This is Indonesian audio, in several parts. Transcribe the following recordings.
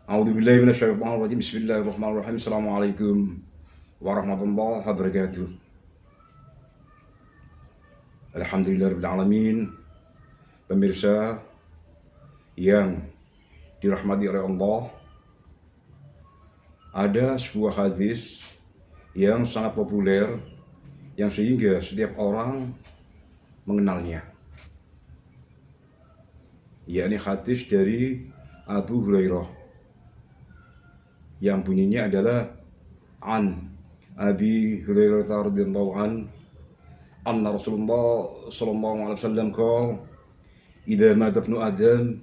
A'udzubillahi minasyaitonirrajim. Bismillahirrahmanirrahim. Assalamualaikum warahmatullahi wabarakatuh. Alhamdulillahirabbil alamin. Pemirsa yang dirahmati oleh Allah, ada sebuah hadis yang sangat populer yang sehingga setiap orang mengenalnya, yakni hadis dari Abu Hurairah yang bunyinya adalah an Abi Hurairah radhiyallahu anna Rasulullah sallallahu alaihi wasallam qala idza mata ibnu adam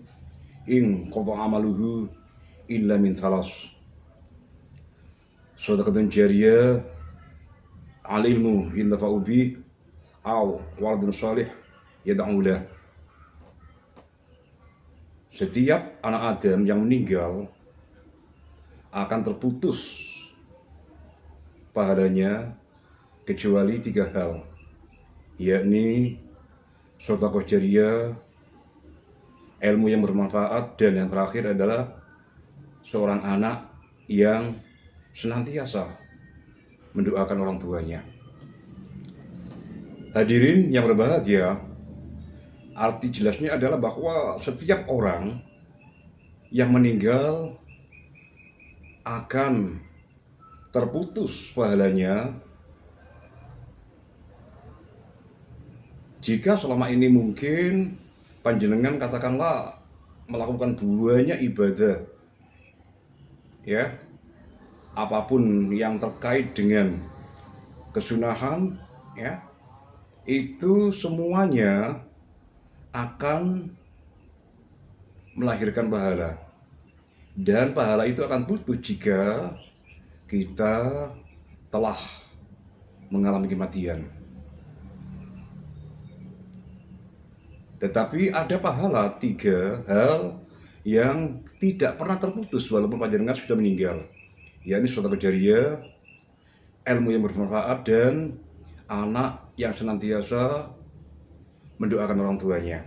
in qada amaluhu illa min thalas shadaqatan jariyah al ilmu yantafa'u bi aw waladun salih yad'u lah. Setiap anak Adam yang meninggal akan terputus pahalanya kecuali 3 hal, yakni sedekah jariyah, ilmu yang bermanfaat, dan yang terakhir adalah seorang anak yang senantiasa mendoakan orang tuanya. Hadirin yang berbahagia, arti jelasnya adalah bahwa setiap orang yang meninggal akan terputus pahalanya jika selama ini mungkin panjenengan katakanlah melakukan banyak ibadah, ya, apapun yang terkait dengan kesunahan, ya, itu semuanya akan melahirkan pahala, dan pahala itu akan putus jika kita telah mengalami kematian. Tetapi ada pahala 3 hal yang tidak pernah terputus walaupun panjenengan sudah meninggal, yakni sedekah jariyah, ilmu yang bermanfaat, dan anak yang senantiasa mendoakan orang tuanya.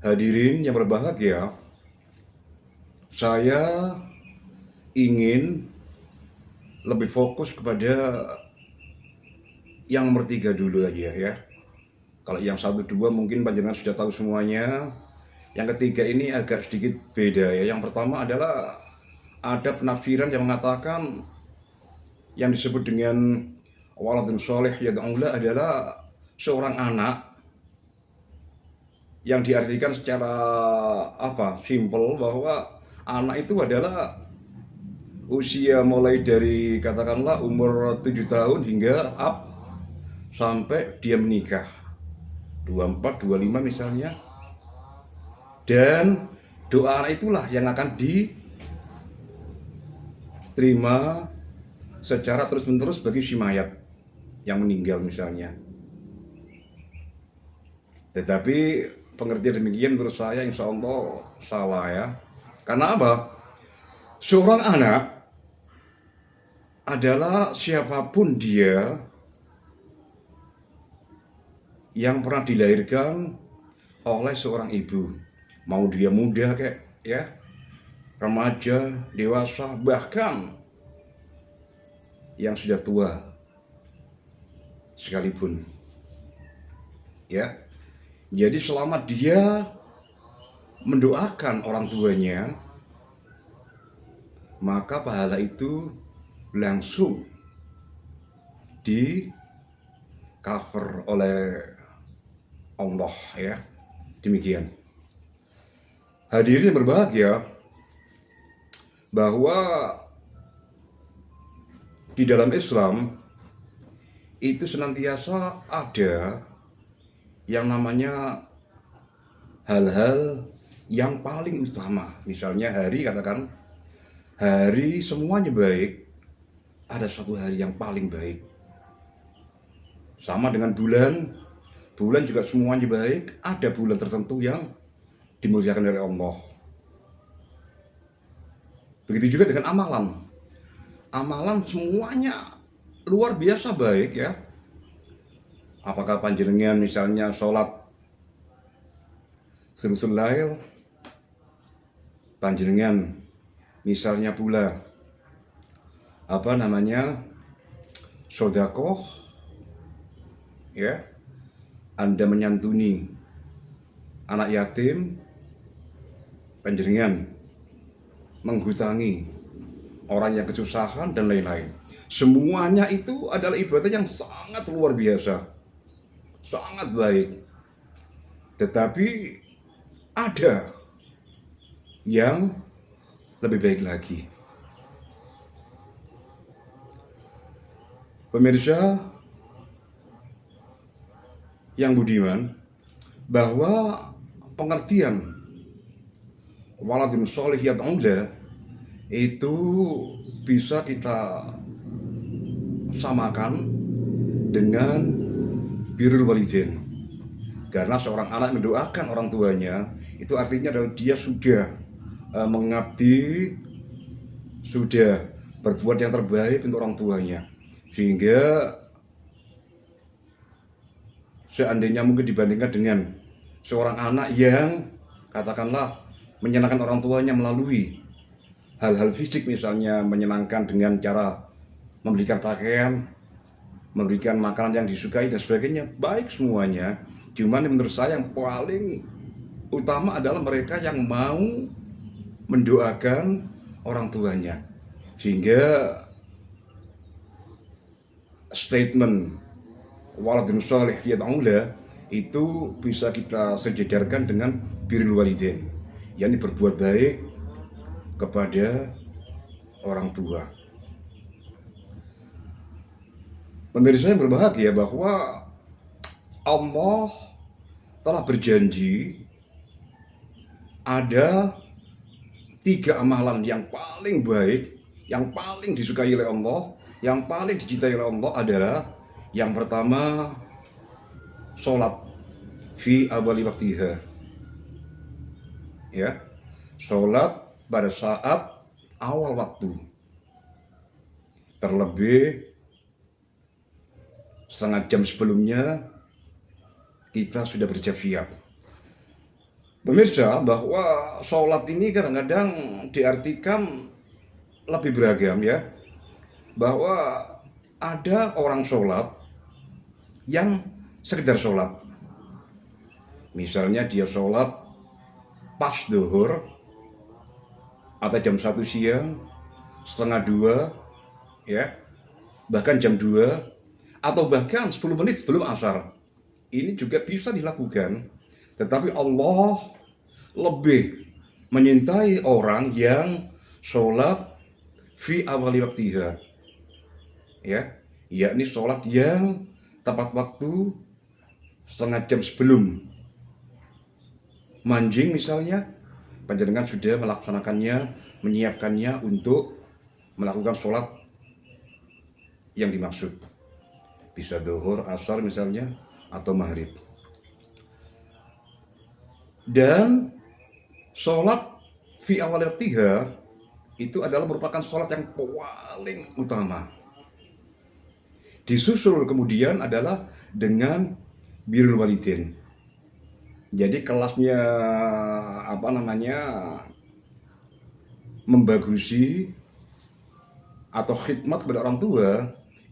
Hadirin yang berbahagia, saya ingin lebih fokus kepada yang nomor 3 dulu aja, ya. Kalau yang 1, 2 mungkin panjenengan sudah tahu semuanya. Yang ketiga ini agak sedikit beda, ya. Yang pertama adalah ada penafsiran yang mengatakan yang disebut dengan waladun sholih yad'u lah adalah seorang anak yang diartikan secara simple bahwa anak itu adalah usia mulai dari katakanlah umur 7 tahun hingga sampai dia menikah 24, 25 misalnya, dan doa anak itulah yang akan diterima secara terus-menerus bagi si mayat yang meninggal misalnya. Tetapi pengertian demikian menurut saya insya Allah salah, ya. Karena apa? Seorang anak adalah siapapun dia yang pernah dilahirkan oleh seorang ibu, mau dia muda kayak, ya, remaja, dewasa, bahkan yang sudah tua sekalipun, ya. Jadi selama dia mendoakan orang tuanya, maka pahala itu langsung di cover oleh Allah, ya. Demikian. Hadirin yang berbahagia, bahwa di dalam Islam itu senantiasa ada yang namanya hal-hal yang paling utama. Misalnya katakan hari semuanya baik, ada satu hari yang paling baik. Sama dengan bulan juga semuanya baik, ada bulan tertentu yang dimuliakan oleh Allah. Begitu juga dengan amalan semuanya luar biasa baik, ya. Apakah panjenengan misalnya sholat Sulusul lail panjenengan misalnya pula sodakoh, ya, Anda menyantuni anak yatim, panjenengan menghutangi orang yang kesusahan dan lain-lain. Semuanya itu adalah ibadah yang sangat luar biasa, sangat baik. Tetapi ada yang lebih baik lagi. Pemirsa yang budiman, bahwa pengertian waladun sholih yad'ulah itu bisa kita samakan dengan birrul walidain. Karena seorang anak mendoakan orang tuanya, itu artinya adalah dia sudah mengabdi, sudah berbuat yang terbaik untuk orang tuanya. Sehingga seandainya mungkin dibandingkan dengan seorang anak yang katakanlah menyenangkan orang tuanya melalui hal-hal fisik, misalnya menyenangkan dengan cara memberikan pakaian, memberikan makanan yang disukai dan sebagainya, baik semuanya. Cuman menurut saya yang paling utama adalah mereka yang mau mendoakan orang tuanya. Sehingga statement waladun sholih yad'ulah itu bisa kita sejajarkan dengan birrul walidain, yakni berbuat baik kepada orang tua. Pemirsa yang berbahagia, bahwa Allah telah berjanji ada 3 amalan yang paling baik, yang paling disukai oleh Allah, yang paling dicintai oleh Allah adalah yang pertama, sholat fi awali waktiha, ya, sholat pada saat awal waktu, terlebih setengah jam sebelumnya kita sudah bersiap-siap. Pemirsa, bahwa sholat ini kadang-kadang diartikan lebih beragam, ya, bahwa ada orang sholat yang sekedar sholat, misalnya dia sholat pas duhur atau jam 1 siang, setengah 2, ya, bahkan jam 2, atau bahkan 10 menit sebelum asar. Ini juga bisa dilakukan. Tetapi Allah lebih menyintai orang yang sholat fi awali waktiha, ya, yakni sholat yang tepat waktu setengah jam sebelum manjing misalnya, panjenengan sudah melaksanakannya, menyiapkannya untuk melakukan sholat yang dimaksud. Bisa duhur, asar misalnya, atau maghrib. Dan sholat fi awal waktiha itu adalah merupakan sholat yang paling utama. Disusul kemudian adalah dengan birrul walidain. Jadi kelasnya membagusi atau khidmat kepada orang tua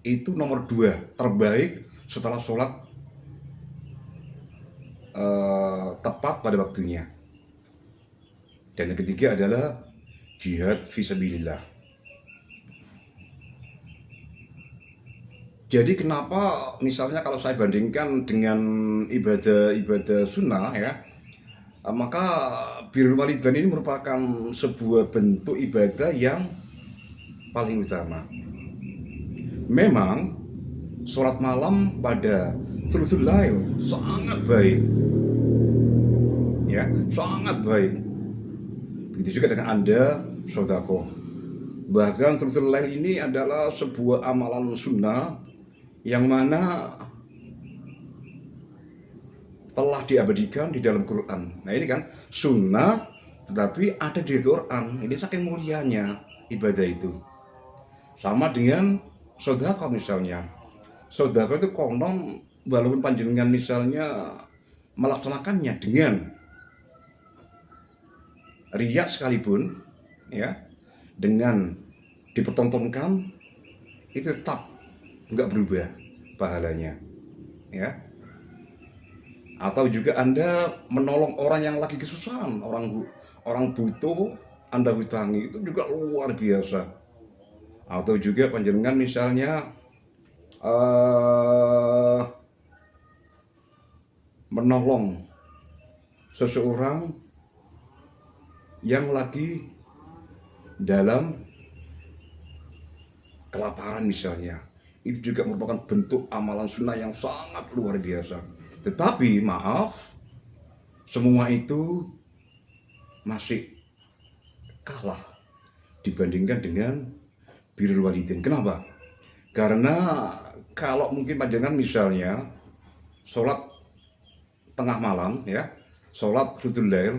itu nomor 2 terbaik setelah sholat tepat pada waktunya. Dan yang ketiga adalah jihad fisabilillah. Jadi kenapa misalnya kalau saya bandingkan dengan ibadah sunnah, ya, maka birrul walidain ini merupakan sebuah bentuk ibadah yang paling utama. Memang sholat malam pada sulusul lail sangat baik, ya, sangat baik. Begitu juga dengan Anda sedekah. Bahkan sulusul lail ini adalah sebuah amalan sunnah yang mana telah diabadikan di dalam Quran. Nah, ini kan sunnah tetapi ada di Quran. Ini saking mulianya ibadah itu. Sama dengan sedekah misalnya. Sedekah itu konon walaupun panjenengan misalnya melaksanakannya dengan riya sekalipun, ya, dengan dipertontonkan itu tetap nggak berubah pahalanya, ya. Atau juga Anda menolong orang yang lagi kesusahan, orang butuh, Anda hutangi, itu juga luar biasa. Atau juga panjenengan misalnya eh, menolong seseorang yang lagi dalam kelaparan misalnya, itu juga merupakan bentuk amalan sunnah yang sangat luar biasa. Tetapi maaf, semua itu masih kalah dibandingkan dengan birrul walidain. Kenapa? Karena kalau mungkin panjenengan misalnya sholat tengah malam, ya, sholat qiyamul lail,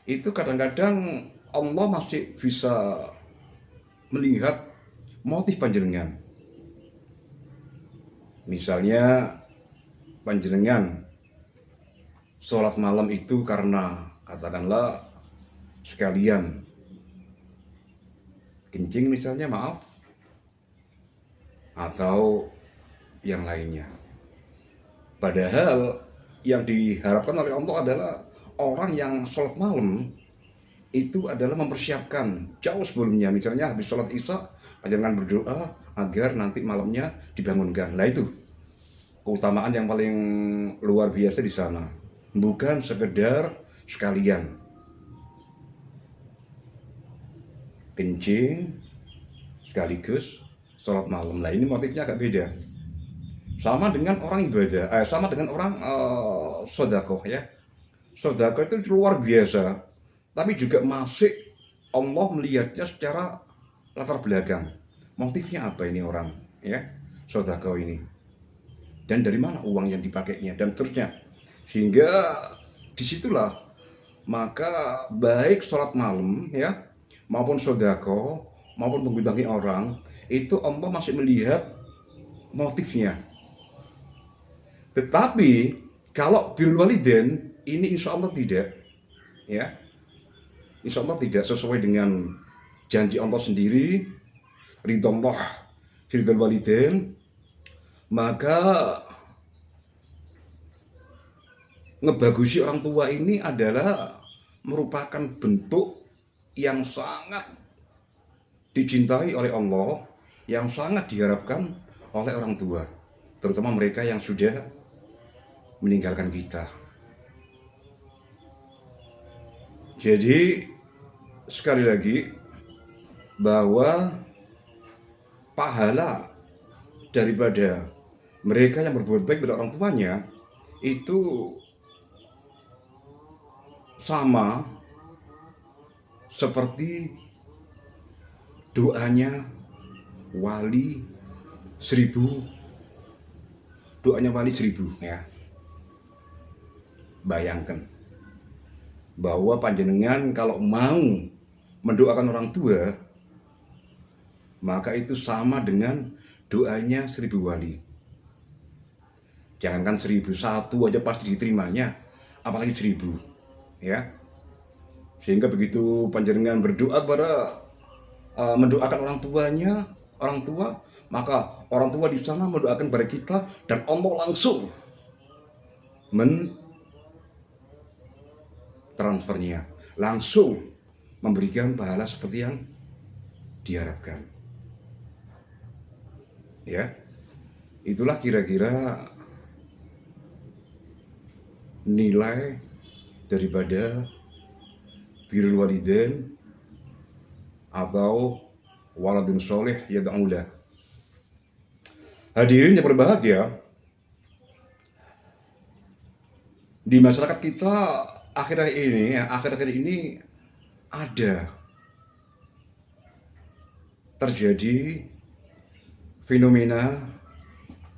itu kadang-kadang Allah masih bisa melihat motif panjenengan. Misalnya panjenengan sholat malam itu karena katakanlah sekalian kencing misalnya, maaf, atau yang lainnya. Padahal yang diharapkan oleh Allah adalah orang yang sholat malam itu adalah mempersiapkan jauh sebelumnya. Misalnya habis sholat isya, panjenengan berdoa agar nanti malamnya dibangunkan. Nah itu keutamaan yang paling luar biasa di sana. Bukan sekedar sekalian kencing sekaligus sholat malam. Nah ini motifnya agak beda. Sama dengan orang ibadah, sama dengan orang sedekah, ya. Sedekah itu luar biasa, tapi juga masih Allah melihatnya secara latar belakang. Motifnya apa ini orang, ya, sedekah ini, dan dari mana uang yang dipakainya, dan seterusnya. Sehingga disitulah maka baik sholat malam, ya, maupun sedekah maupun menghutangi orang, itu Allah masih melihat motifnya. Tetapi kalau birrul walidain ini insya Allah tidak, ya, insya Allah tidak sesuai dengan janji Allah sendiri, ridhullah birrul walidain, maka ngebagusi orang tua ini adalah merupakan bentuk yang sangat dicintai oleh Allah, yang sangat diharapkan oleh orang tua, terutama mereka yang sudah meninggalkan kita. Jadi sekali lagi bahwa pahala daripada mereka yang berbuat baik pada orang tuanya itu sama seperti doanya wali 1000, doanya wali 1000, ya. Bayangkan bahwa panjenengan kalau mau mendoakan orang tua, maka itu sama dengan doanya 1000 wali. Jangankan 1001 aja pasti diterimanya, apalagi 1000, ya. Sehingga begitu panjenengan berdoa pada mendoakan orang tua, maka orang tua di sana mendoakan kepada kita, dan Allah langsung transfernya, langsung memberikan pahala seperti yang diharapkan, ya. Itulah kira-kira nilai daripada birrul walidain atau waladun sholih yad'ulah. Hadirin yang berbahagia, di masyarakat kita akhir-akhir ini ada terjadi fenomena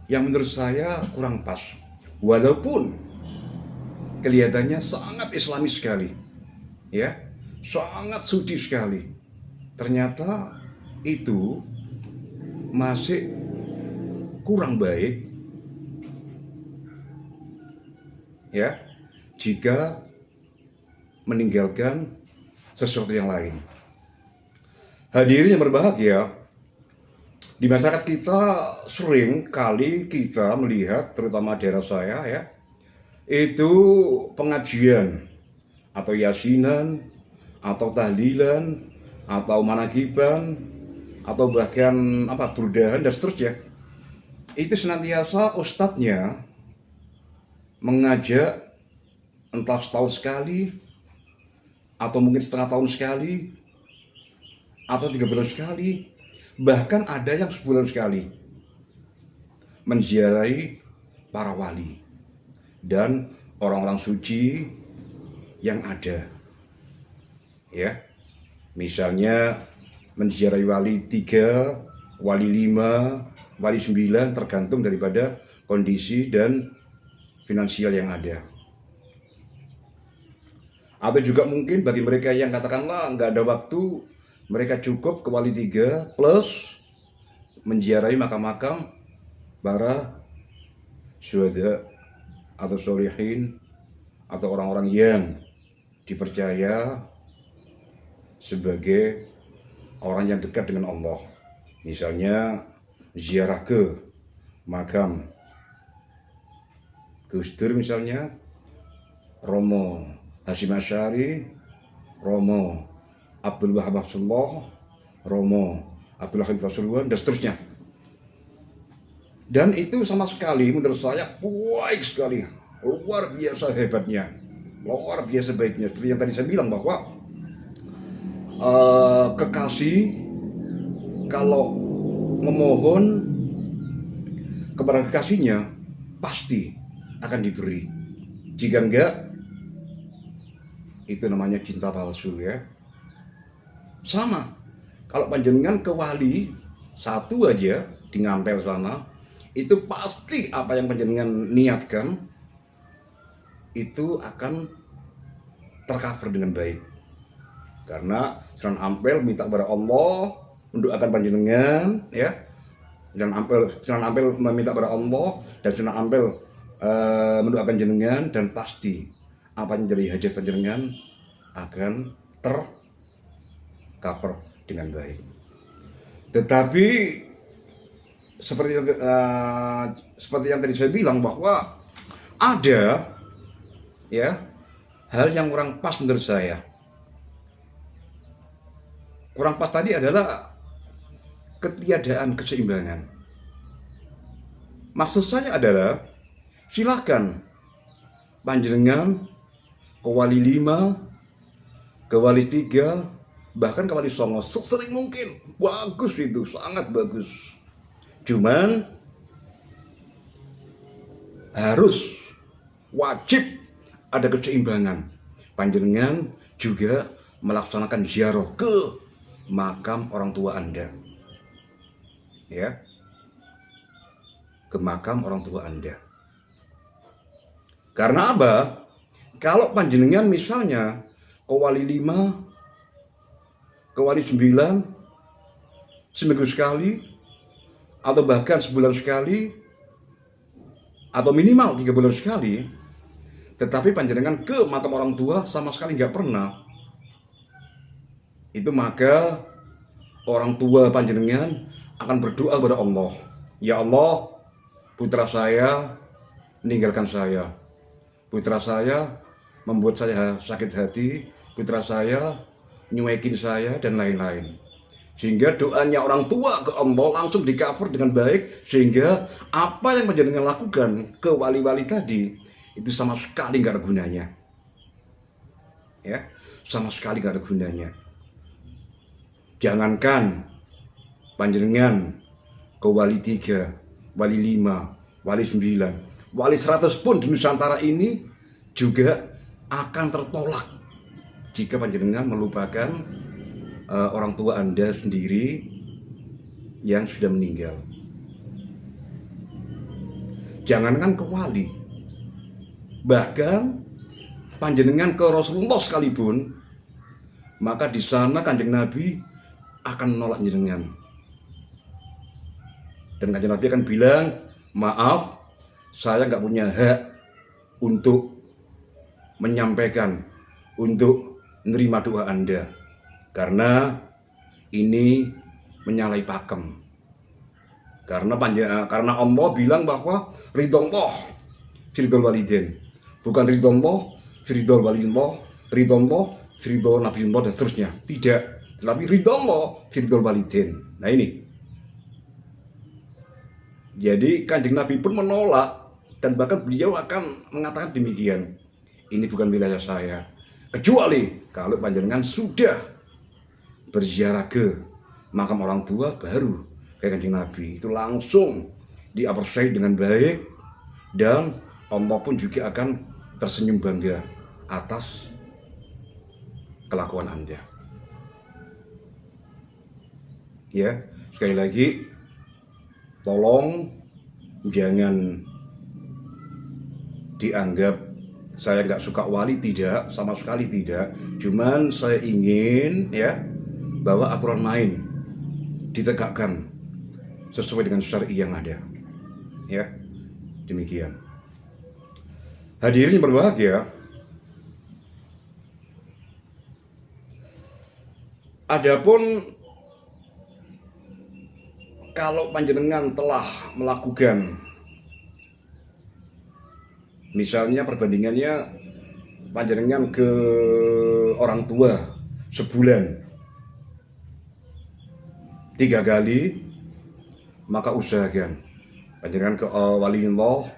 yang menurut saya kurang pas, walaupun kelihatannya sangat islami sekali, ya, sangat suci sekali. Ternyata itu masih kurang baik, ya, jika meninggalkan sesuatu yang lain. Hadirin yang berbahagia, di masyarakat kita sering kali kita melihat, terutama daerah saya ya, itu pengajian atau yasinan atau tahlilan atau manakiban atau bahkan burdahan dan seterusnya. Itu senantiasa ustadznya mengajak entah setahun sekali atau mungkin setengah tahun sekali atau 3 bulan sekali, bahkan ada yang sebulan sekali, menziarahi para wali dan orang-orang suci yang ada. Ya, misalnya menziarahi wali 3, wali 5, wali 9, tergantung daripada kondisi dan finansial yang ada. Atau juga mungkin bagi mereka yang katakanlah nggak ada waktu, mereka cukup ke wali 3 plus menziarahi makam-makam para syuhada atau sholihin atau orang-orang yang dipercaya sebagai orang yang dekat dengan Allah. Misalnya ziarah ke makam Gus Dur misalnya, Romo Hasyim Asy'ari, Romo Abdul Wahab Abdullah, Romo Abdullah Khalid Rasulullah, dan seterusnya. Dan itu sama sekali menurut saya baik sekali, luar biasa hebatnya, luar biasa baiknya. Seperti yang tadi saya bilang bahwa kekasih kalau memohon kepada kekasihnya pasti akan diberi. Jika enggak, itu namanya cinta palsu ya. Sama, kalau panjenengan ke wali satu aja di Ngampel sana, itu pasti apa yang panjenengan niatkan itu akan tercover dengan baik. Karena Sunan Ampel minta kepada Allah mendoakan panjenengan ya. Sunan Ampel meminta kepada Allah dan Sunan Ampel mendoakan jenengan, dan pasti apa yang jadi hajat panjenengan akan tercover dengan baik. Tetapi seperti yang tadi saya bilang bahwa ada ya hal yang kurang pas menurut saya. Kurang pas tadi adalah ketiadaan keseimbangan. Maksud saya adalah silakan panjenengan ke wali 5, ke wali 3, bahkan ke wali 9, sesering mungkin. Bagus itu, sangat bagus. Cuman harus wajib ada keseimbangan. Panjenengan juga melaksanakan ziarah ke makam orang tua Anda. Ya. Ke makam orang tua Anda. Karena apa? Kalau panjenengan misalnya ke wali 5, ke wali 9 seminggu sekali, atau bahkan sebulan sekali, atau minimal 3 bulan sekali, tetapi panjenengan ke makam orang tua sama sekali nggak pernah, itu maka orang tua panjenengan akan berdoa kepada Allah, ya Allah, putra saya meninggalkan saya, putra saya membuat saya sakit hati, putra saya nyuekin saya, dan lain-lain. Sehingga doanya orang tua ke Allah langsung di cover dengan baik, sehingga apa yang panjenengan lakukan ke wali-wali tadi itu sama sekali nggak ada gunanya. Ya, sama sekali nggak ada gunanya. Jangankan panjenengan ke wali 3, wali 5, wali 9, wali 100 pun di Nusantara ini juga akan tertolak jika panjenengan melupakan orang tua Anda sendiri yang sudah meninggal. Jangankan ke wali, bahkan panjenengan ke Rasulullah sekalipun, maka di sana Kanjeng Nabi akan menolak jenengan. Dan Kanjeng Nabi akan bilang, maaf, saya nggak punya hak untuk menyampaikan, untuk menerima doa Anda, karena ini menyalahi pakem. Karena Allah bilang bahwa ridhonullah firidhol walidin, bukan ridhonullah firidhol walidillah, ridhonullah firidhol nabiyullah dan seterusnya. Tidak, tetapi ridhonullah firidhol walidin. Nah ini. Jadi Kanjeng Nabi pun menolak, dan bahkan beliau akan mengatakan demikian. Ini bukan wilayah saya, kecuali kalau panjenengan sudah berziarah ke makam orang tua, baru kayak Kanjeng Nabi itu langsung di-appreciate dengan baik, dan Allah pun juga akan tersenyum bangga atas kelakuan Anda. Ya, sekali lagi tolong jangan dianggap saya nggak suka wali, tidak, sama sekali tidak. Cuman saya ingin ya bahwa aturan main ditegakkan sesuai dengan syar'i yang ada. Ya, demikian. Hadirin yang berbahagia, adapun kalau panjenengan telah melakukan, misalnya perbandingannya panjenengan ke orang tua sebulan 3 kali, maka usahakan panjenengan ke waliullah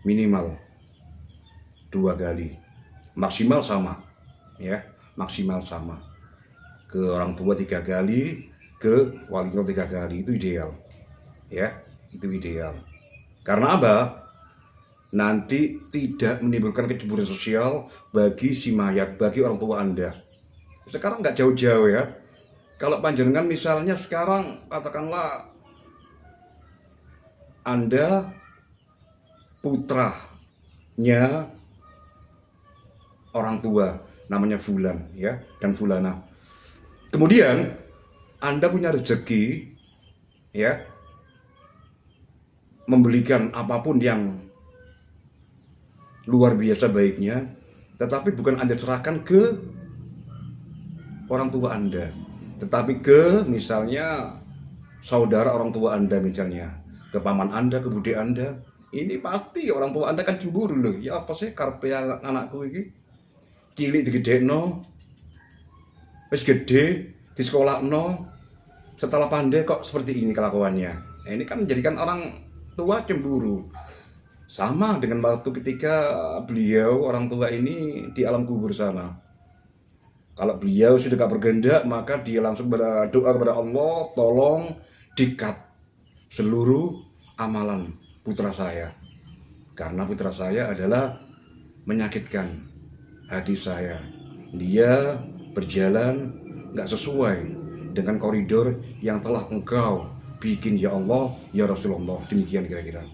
minimal 2 kali, maksimal sama ya, maksimal sama. Ke orang tua 3 kali, ke waliullah 3 kali, itu ideal ya, itu ideal. Karena apa? Nanti tidak menimbulkan kecemburuan sosial bagi si mayat, bagi orang tua Anda. Sekarang nggak jauh-jauh ya, kalau panjenengan misalnya sekarang katakanlah Anda putranya orang tua, namanya Fulan ya, dan Fulana. Kemudian Anda punya rezeki ya, membelikan apapun yang luar biasa baiknya, tetapi bukan Anda serahkan ke orang tua Anda, tetapi ke misalnya saudara orang tua Anda, misalnya ke paman Anda, ke bude Anda. Ini pasti orang tua Anda kan cemburu loh. Ya apa sih karepe anakku ini cilik digedekno, wis gede di sekolah no, setelah pandai kok seperti ini kelakuannya. Nah, ini kan menjadikan orang tua cemburu. Sama dengan waktu ketika beliau orang tua ini di alam kubur sana. Kalau beliau sudah gak bergendak, maka dia langsung berdoa kepada Allah, tolong di-cut seluruh amalan putra saya. Karena putra saya adalah menyakitkan hati saya. Dia berjalan gak sesuai dengan koridor yang telah engkau bikin ya Allah, ya Rasulullah. Demikian kira-kira.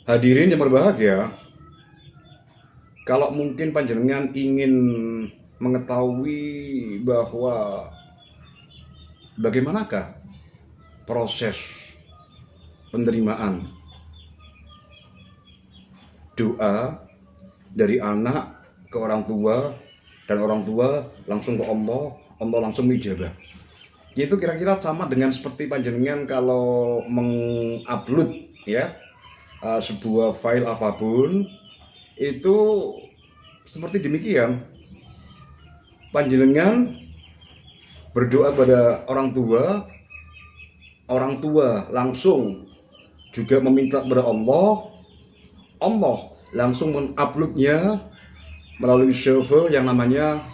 Hadirin yang berbahagia, kalau mungkin panjenengan ingin mengetahui bahwa bagaimanakah proses penerimaan doa dari anak ke orang tua, dan orang tua langsung ke Allah, Allah langsung ijabah. Itu kira-kira sama dengan seperti panjenengan kalau mengupload ya sebuah file apapun, itu seperti demikian. Panjenengan berdoa kepada orang tua langsung juga meminta kepada Allah, Allah langsung menguploadnya melalui server yang namanya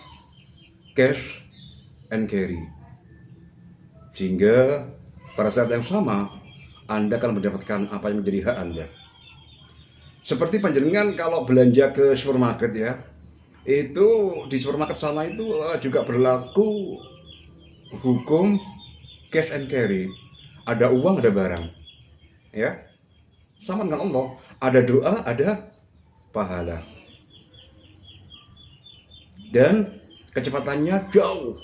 cash and carry, sehingga pada saat yang sama Anda akan mendapatkan apa yang menjadi hak Anda. Seperti panjenengan kalau belanja ke supermarket ya, itu di supermarket sana itu juga berlaku hukum cash and carry. Ada uang, ada barang ya, sama dengan Allah, ada doa, ada pahala, dan kecepatannya jauh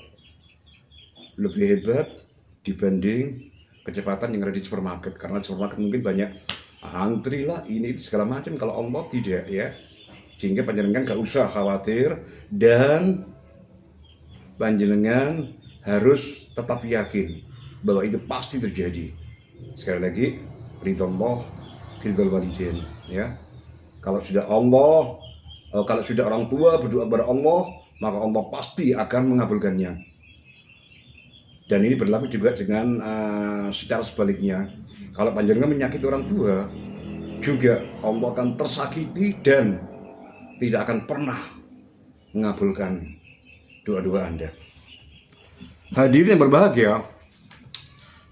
lebih hebat dibanding kecepatan yang ada di supermarket. Karena di supermarket mungkin banyak antri lah, ini itu segala macam. Kalau Allah tidak ya, Sehingga panjenengan gak usah khawatir dan panjenengan harus tetap yakin bahwa itu pasti terjadi. Sekali lagi, ridho Allah, ridho walidain, ya. Kalau sudah orang tua berdoa kepada Allah, maka Allah pasti akan mengabulkannya. Dan ini berlaku juga dengan secara sebaliknya. Kalau panjenengan menyakiti orang tua, juga Allah akan tersakiti dan tidak akan pernah mengabulkan doa-doa Anda. Hadirin yang berbahagia,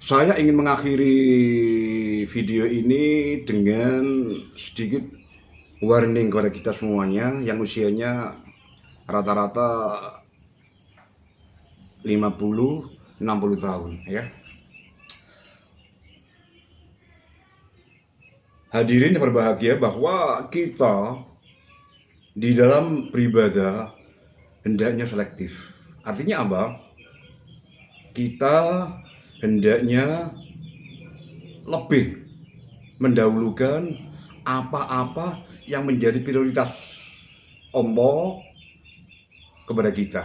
saya ingin mengakhiri video ini dengan sedikit warning kepada kita semuanya yang usianya rata-rata 50-60 tahun, ya. Hadirin yang berbahagia, bahwa kita di dalam beribadah hendaknya selektif. Artinya apa? Kita hendaknya lebih mendahulukan apa-apa yang menjadi prioritas Allah kepada kita.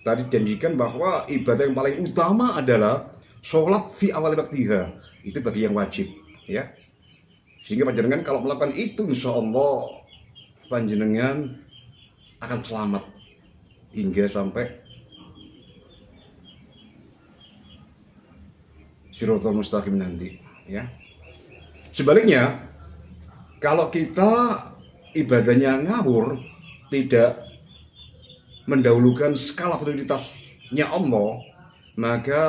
Tadi janjikan bahwa ibadah yang paling utama adalah sholat fi awal waktiha. Itu bagi yang wajib, ya. Sehingga panjenengan kalau melakukan itu, insya Allah panjenengan akan selamat hingga sampai Shirathul Mustaqim nanti, ya. Sebaliknya, kalau kita ibadahnya ngawur, tidak mendahulukan skala prioritasnya Allah, maka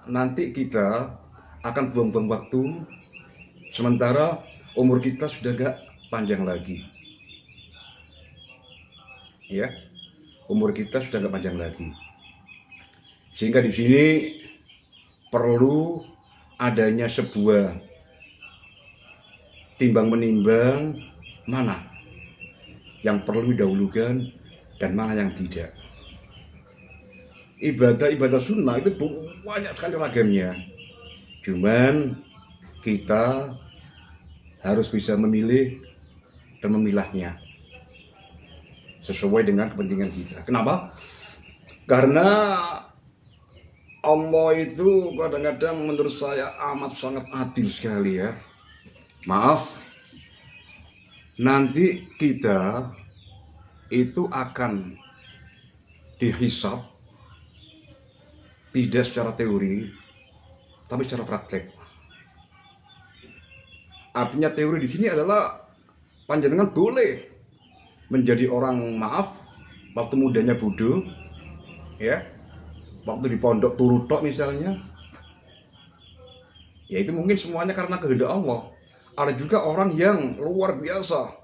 nanti kita akan buang-buang waktu, sementara umur kita sudah gak panjang lagi. Ya, umur kita sudah gak panjang lagi. Sehingga di sini perlu adanya sebuah timbang menimbang mana yang perlu didahulukan dan mana yang tidak. Ibadah sunnah itu banyak sekali ragamnya. Cuman kita harus bisa memilih dan memilahnya sesuai dengan kepentingan kita. Kenapa? Karena Allah itu kadang-kadang menurut saya amat sangat adil sekali, ya. Maaf, nanti kita itu akan dihisab tidak secara teori, tapi secara praktek. Artinya teori di sini adalah panjenengan boleh menjadi orang, maaf, waktu mudanya bodoh, ya, waktu di pondok turu tok misalnya, ya itu mungkin semuanya karena kehendak Allah. Ada juga orang yang luar biasa,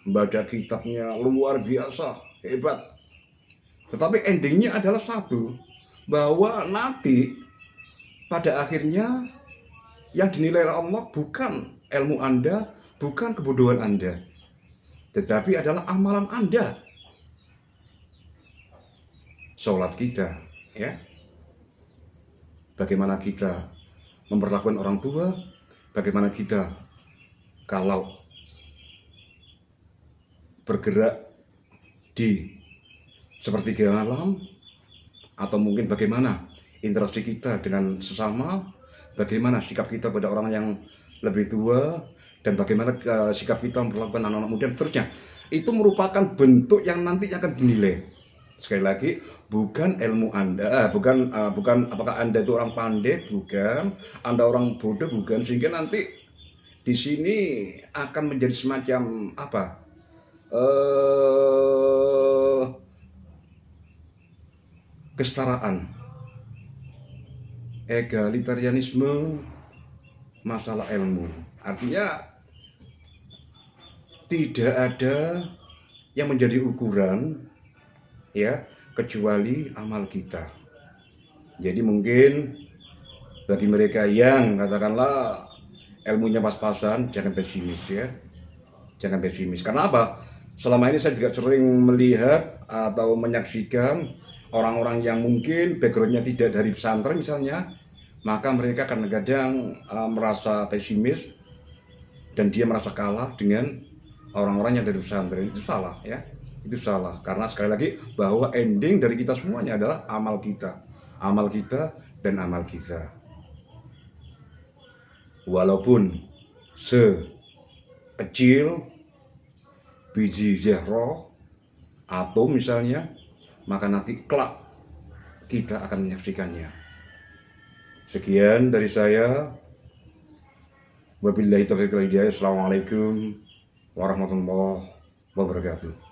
membaca kitabnya luar biasa, hebat, tetapi endingnya adalah satu, bahwa nanti pada akhirnya yang dinilai Allah bukan ilmu Anda, bukan kebodohan Anda, tetapi adalah amalan Anda. Sholat kita, ya. Bagaimana kita memperlakukan orang tua, bagaimana kita kalau bergerak di sepertiga malam, atau mungkin bagaimana interaksi kita dengan sesama, bagaimana sikap kita pada orang yang lebih tua, dan bagaimana sikap kita memperlakukan anak-anak muda, dan seterusnya. Itu merupakan bentuk yang nanti akan dinilai. Sekali lagi, bukan ilmu Anda, bukan apakah Anda itu orang pandai, bukan, Anda orang bodoh, bukan, sehingga nanti di sini akan menjadi semacam apa? Kesetaraan, egalitarianisme, masalah ilmu. Artinya tidak ada yang menjadi ukuran, ya, kecuali amal kita. Jadi mungkin bagi mereka yang katakanlah ilmunya pas-pasan, jangan pesimis, ya. Jangan pesimis. Karena apa? Selama ini saya juga sering melihat atau menyaksikan orang-orang yang mungkin backgroundnya tidak dari pesantren misalnya, maka mereka kadang-kadang merasa pesimis dan dia merasa kalah dengan orang-orang yang dari pesantren. Itu salah ya, itu salah. Karena sekali lagi bahwa ending dari kita semuanya adalah amal kita, amal kita dan amal kita. Walaupun sekecil biji zahro atom misalnya, maka nanti kelak kita akan menyaksikannya. Sekian dari saya. Wabillahi taufiq wal hidayah. Assalamualaikum warahmatullahi wabarakatuh.